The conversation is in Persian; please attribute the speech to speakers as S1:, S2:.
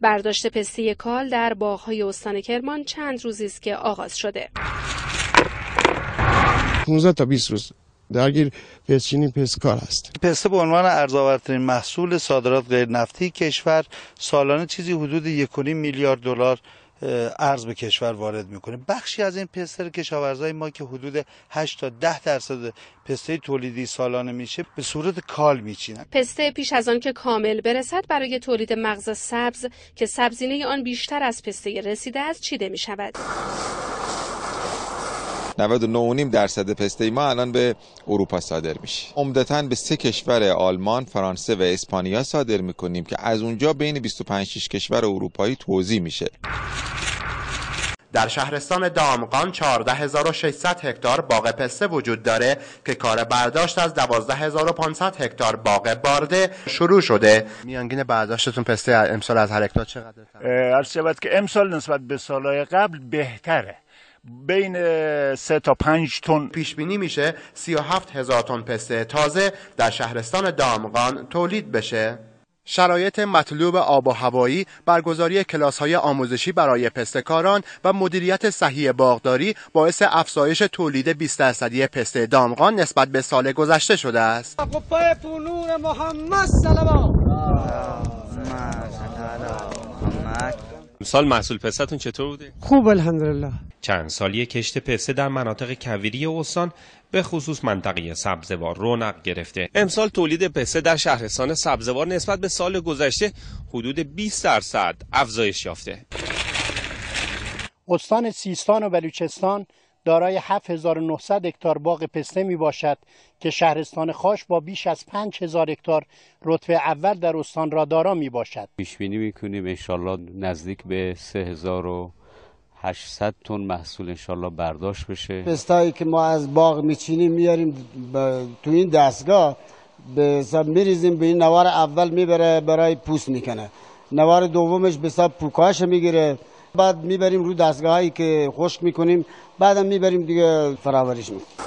S1: برداشت پسته کال در باغ‌های استان کرمان چند روزی است که آغاز شده.
S2: 15 تا 20 روز درگیر پستچینی پستکار است.
S3: پسته به عنوان ارزآورترین محصول صادرات غیر نفتی کشور سالانه چیزی حدود 1.5 میلیارد دلار ارز به کشور وارد میکنه. بخشی از این پسته کشاورزای ما که حدود 8 تا 10% پسته تولیدی سالانه میشه به صورت کال میچینن.
S1: پسته پیش از آن که کامل برسد برای تولید مغز سبز که سبزینه آن بیشتر از پسته رسیده است چیده میشود.
S4: 99.5% پسته ما الان به اروپا صادر میشه. عمدتاً به 3 کشور آلمان، فرانسه و اسپانیا صادر میکنیم که از اونجا بین 25 کشور اروپایی توزیع میشه.
S5: در شهرستان دامغان 14600 هکتار باغ پسته وجود داره که کار برداشت از 12500 هکتار باغ بارده شروع شده. میانگین برداشتتون پسته امسال از هر هکتار چقدر؟
S6: عرض شود که امسال نسبت به سالهای قبل بهتره. بین 3 تا 5 تن
S5: پیش بینی میشه 37000 تن پسته تازه در شهرستان دامغان تولید بشه. شرایط مطلوب آب و هوایی، برگزاری کلاس‌های آموزشی برای پسته‌کاران و مدیریت صحیح باغداری باعث افزایش تولید 20% پسته دامغان نسبت به سال گذشته شده است.
S7: امسال محصول پسته‌تون چطور بوده؟
S8: خوب الحمدلله.
S7: چند سالی کشت پسته در مناطق کویری استان به خصوص منطقه سبزوار رونق گرفته. امسال تولید پسته در شهرستان سبزوار نسبت به سال گذشته حدود 20% افزایش یافته.
S8: استان سیستان و بلوچستان دارای 7900 هکتار باغ پسته می باشد که شهرستان خاش با بیش از 5000 هکتار رتبه اول در استان را دارا می باشد.
S9: پیش بینی می‌کنیم انشالله نزدیک به 3800 تن محصول انشالله برداشت بشه.
S10: پسته‌ای که ما از باغ میچینیم میاریم تو این دستگاه به حساب میریزیم، به این نوار اول میبره برای پوست میکنه، نوار دومش به حساب پوکاش میگیره، بعد میبریم رو دستگاهایی که خشک میکنیم، بعدم میبریم دیگه فراوریش میکنیم.